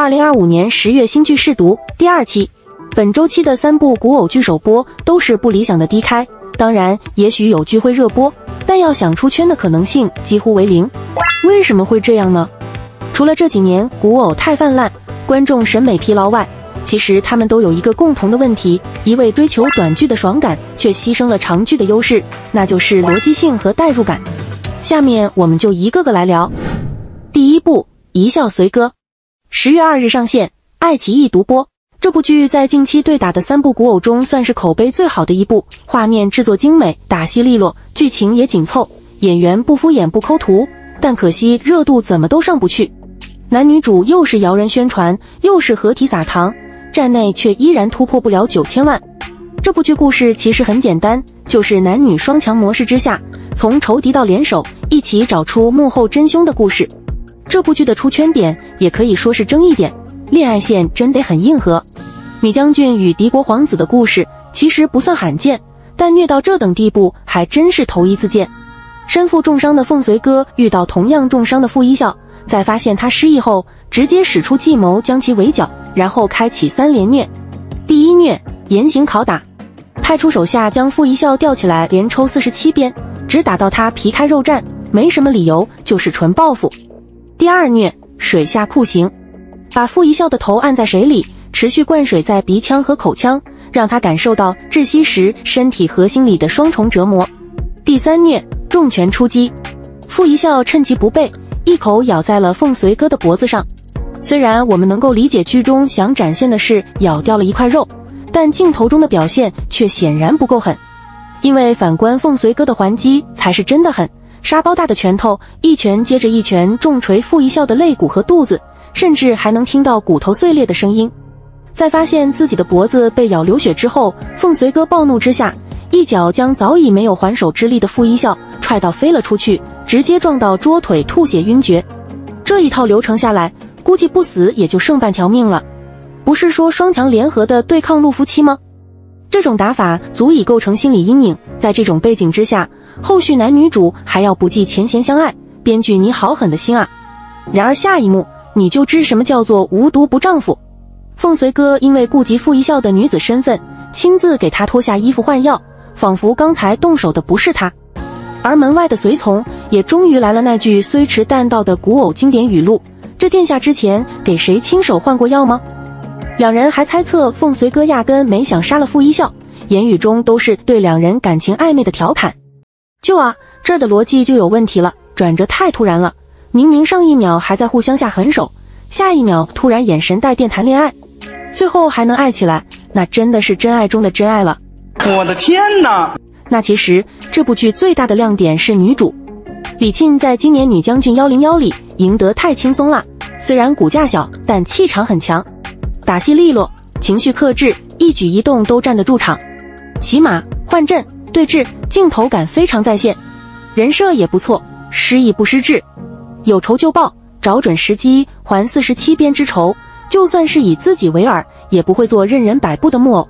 2025年10月新剧试读第2期。本周期的3部古偶剧首播都是不理想的低开，当然也许有剧会热播，但要想出圈的可能性几乎为零。为什么会这样呢？除了这几年古偶太泛滥，观众审美疲劳外，其实他们都有一个共同的问题，一味追求短剧的爽感，却牺牲了长剧的优势，那就是逻辑性和代入感。下面我们就一个个来聊。第一部《一笑随歌》，10月2日上线，爱奇艺独播。这部剧在近期对打的3部古偶中算是口碑最好的一部，画面制作精美，打戏利落，剧情也紧凑，演员不敷衍不抠图，但可惜热度怎么都上不去。男女主又是摇人宣传，又是合体撒糖，站内却依然突破不了9000万。这部剧故事其实很简单，就是男女双强模式之下，从仇敌到联手，一起找出幕后真凶的故事。这部剧的出圈点也可以说是争议点，恋爱线真得很硬核。米将军与敌国皇子的故事其实不算罕见，但虐到这等地步还真是头一次见。身负重伤的凤随哥遇到同样重伤的傅一笑，在发现他失忆后，直接使出计谋将其围剿，然后开启3连虐。第一虐，严刑拷打，派出手下将傅一笑吊起来连抽47鞭，只打到他皮开肉绽，没什么理由，就是纯报复。第二虐，水下酷刑，把傅一笑的头按在水里，持续灌水在鼻腔和口腔，让他感受到窒息时身体和心理的双重折磨。第三虐，重拳出击，傅一笑趁其不备，一口咬在了凤随哥的脖子上。虽然我们能够理解剧中想展现的是咬掉了一块肉，但镜头中的表现却显然不够狠，因为反观凤随哥的还击才是真的狠，沙包大的拳头一拳接着一拳重锤傅一笑的肋骨和肚子，甚至还能听到骨头碎裂的声音。在发现自己的脖子被咬流血之后，凤随哥暴怒之下，一脚将早已没有还手之力的傅一笑踹到飞了出去，直接撞到桌腿吐血晕厥。这一套流程下来，估计不死也就剩半条命了。不是说双强联合的对抗陆夫妻吗？这种打法足以构成心理阴影，在这种背景之下，后续男女主还要不计前嫌相爱，编剧你好狠的心啊！然而下一幕你就知什么叫做无毒不丈夫。凤随哥因为顾及傅一笑的女子身份，亲自给她脱下衣服换药，仿佛刚才动手的不是他。而门外的随从也终于来了那句虽迟但到的古偶经典语录：这殿下之前给谁亲手换过药吗？两人还猜测凤随哥压根没想杀了傅一笑，言语中都是对两人感情暧昧的调侃。这儿的逻辑就有问题了，转折太突然了，明明上一秒还在互相下狠手，下一秒突然眼神带电谈恋爱，最后还能爱起来，那真的是真爱中的真爱了。我的天哪！那其实这部剧最大的亮点是女主李沁，在今年女将军101里赢得太轻松了，虽然骨架小，但气场很强，打戏利落，情绪克制，一举一动都站得住场，骑马换阵对峙，镜头感非常在线，人设也不错，失意不失智，有仇就报，找准时机还47鞭之仇，就算是以自己为饵，也不会做任人摆布的木偶。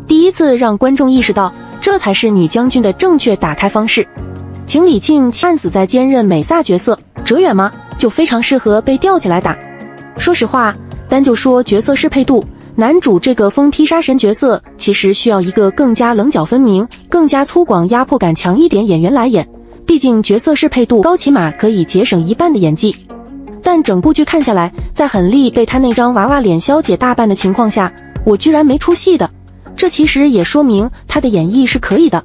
第一次让观众意识到，这才是女将军的正确打开方式。请李沁战死在兼任美萨角色，哲远吗？就非常适合被吊起来打。说实话，单就说角色适配度，男主这个疯批杀神角色其实需要一个更加棱角分明、更加粗犷压迫感强一点演员来演，毕竟角色适配度高，起码可以节省一半的演技。但整部剧看下来，在狠力被他那张娃娃脸消解大半的情况下，我居然没出戏的，这其实也说明他的演绎是可以的。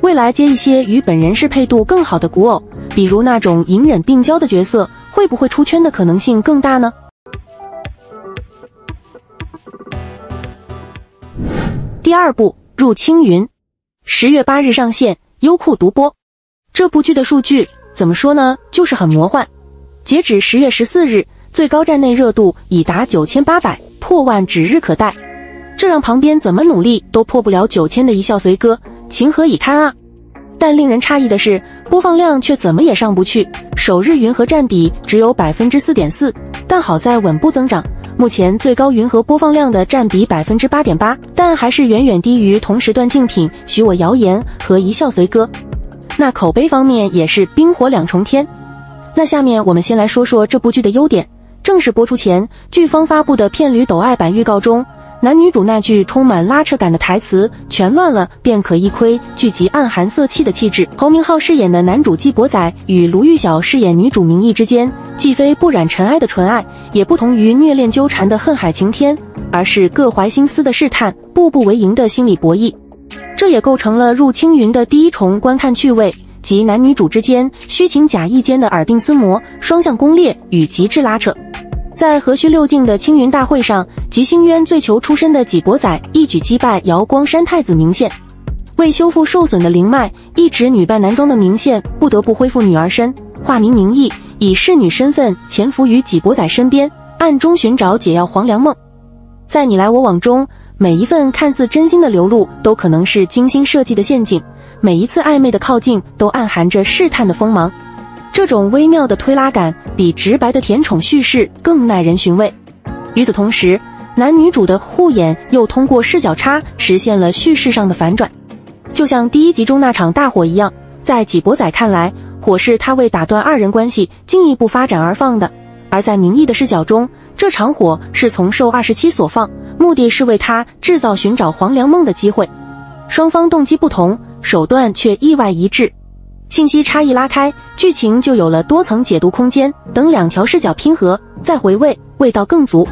未来接一些与本人适配度更好的古偶，比如那种隐忍并交的角色，会不会出圈的可能性更大呢？第二部入青云，10月8日上线，优酷独播。这部剧的数据怎么说呢，就是很魔幻。截止10月14日，最高站内热度已达9800，破万指日可待。这让旁边怎么努力都破不了9000的一笑随歌，情何以堪啊！但令人诧异的是，播放量却怎么也上不去，首日云和占比只有 4.4%， 但好在稳步增长。目前最高云和播放量的占比 8.8%， 但还是远远低于同时段竞品《许我谣言》和一笑随歌。那口碑方面也是冰火两重天。那下面我们先来说说这部剧的优点。这正式播出前，剧方发布的片旅抖爱版预告中，男女主那句充满拉扯感的台词“全乱了便可一窥”，聚集暗含色气的气质。侯明昊饰演的男主季博仔与卢玉晓饰演女主明义之间，既非不染尘埃的纯爱，也不同于虐恋纠缠的恨海晴天，而是各怀心思的试探，步步为营的心理博弈。这也构成了入青云的第一重观看趣味，即男女主之间虚情假意间的耳鬓厮磨、双向攻略与极致拉扯。在和煦六进的青云大会上，吉星渊最求出身的纪博仔一举击败瑶光山太子明宪。为修复受损的灵脉，一直女扮男装的明宪不得不恢复女儿身，化名明义，以侍女身份潜伏于纪博仔身边，暗中寻找解药黄粱梦。在你来我往中，每一份看似真心的流露都可能是精心设计的陷阱，每一次暧昧的靠近都暗含着试探的锋芒。这种微妙的推拉感比直白的甜宠叙事更耐人寻味。与此同时，男女主的互演又通过视角差实现了叙事上的反转。就像第一集中那场大火一样，在纪博仔看来，火是他为打断二人关系进一步发展而放的；而在明义的视角中，这场火是从受27所放，目的是为他制造寻找黄粱梦的机会。双方动机不同，手段却意外一致。信息差异拉开，剧情就有了多层解读空间，等两条视角拼合，再回味，味道更足。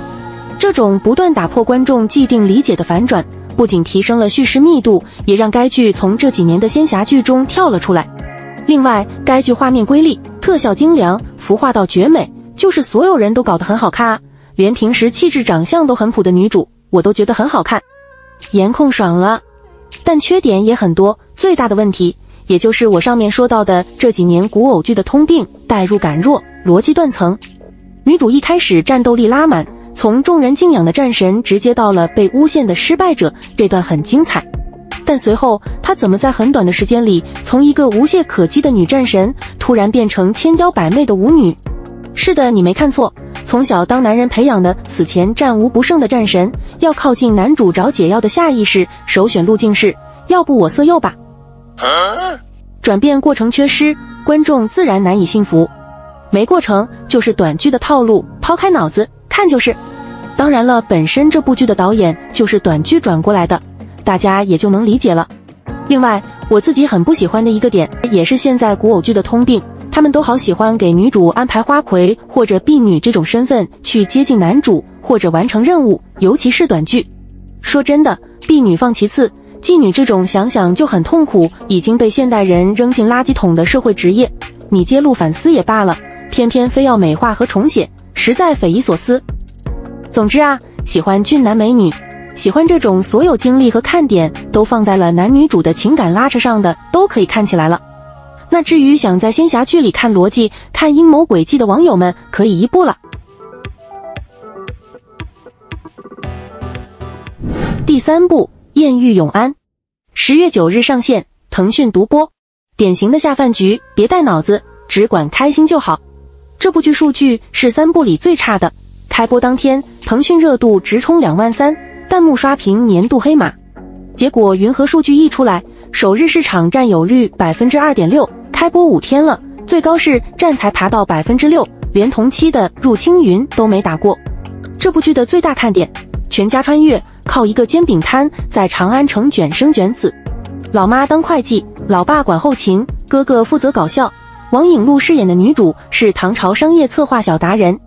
这种不断打破观众既定理解的反转，不仅提升了叙事密度，也让该剧从这几年的仙侠剧中跳了出来。另外，该剧画面瑰丽，特效精良，服化到绝美，就是所有人都搞得很好看啊，连平时气质长相都很普的女主，我都觉得很好看，颜控爽了。但缺点也很多，最大的问题也就是我上面说到的这几年古偶剧的通病，代入感弱，逻辑断层。女主一开始战斗力拉满，从众人敬仰的战神直接到了被诬陷的失败者，这段很精彩。但随后她怎么在很短的时间里，从一个无懈可击的女战神，突然变成千娇百媚的舞女？是的，你没看错，从小当男人培养的此前战无不胜的战神，要靠近男主找解药的下意识首选路径是，要不我色诱吧。转变过程缺失，观众自然难以信服。没过程就是短剧的套路，抛开脑子看就是。当然了，本身这部剧的导演就是短剧转过来的，大家也就能理解了。另外，我自己很不喜欢的一个点，也是现在古偶剧的通病，他们都好喜欢给女主安排花魁或者婢女这种身份去接近男主或者完成任务，尤其是短剧。说真的，婢女放其次，妓女这种想想就很痛苦，已经被现代人扔进垃圾桶的社会职业，你揭露反思也罢了，偏偏非要美化和重写，实在匪夷所思。总之啊，喜欢俊男美女，喜欢这种所有精力和看点都放在了男女主的情感拉扯上的，都可以看起来了。那至于想在仙侠剧里看逻辑、看阴谋诡计的网友们，可以一步了。第3部艳遇永安，10月9日上线，腾讯独播。典型的下饭剧，别带脑子，只管开心就好。这部剧数据是3部里最差的，开播当天，腾讯热度直冲23000，弹幕刷屏年度黑马。结果云和数据一出来，首日市场占有率 2.6%， 开播5天了，最高市占才爬到 6%， 连同期的入青云都没打过。这部剧的最大看点，全家穿越，靠一个煎饼摊在长安城卷生卷死。老妈当会计，老爸管后勤，哥哥负责搞笑。王颖璐饰演的女主是唐朝商业策划小达人，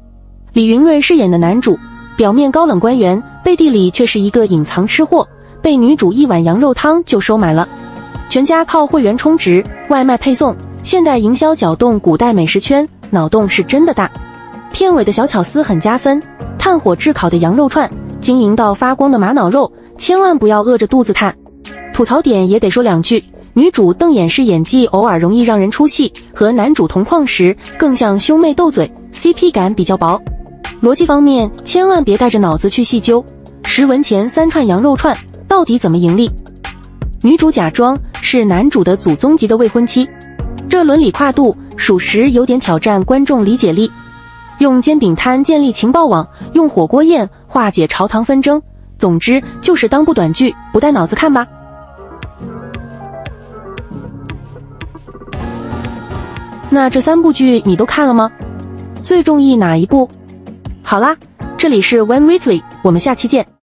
李云瑞饰演的男主表面高冷官员，背地里却是一个隐藏吃货，被女主一碗羊肉汤就收买了。全家靠会员充值、外卖配送，现代营销搅动古代美食圈，脑洞是真的大。片尾的小巧思很加分，炭火炙烤的羊肉串，晶莹到发光的玛瑙肉，千万不要饿着肚子看。吐槽点也得说两句，女主瞪眼式演技偶尔容易让人出戏，和男主同框时更像兄妹斗嘴， CP 感比较薄。逻辑方面千万别带着脑子去细究，10文钱3串羊肉串到底怎么盈利？女主假装是男主的祖宗级的未婚妻，这伦理跨度属实有点挑战观众理解力。用煎饼摊建立情报网，用火锅宴化解朝堂纷争，总之就是当部短剧不带脑子看吧。那这3部剧你都看了吗？最中意哪一部？好啦，这里是 When Weekly，我们下期见。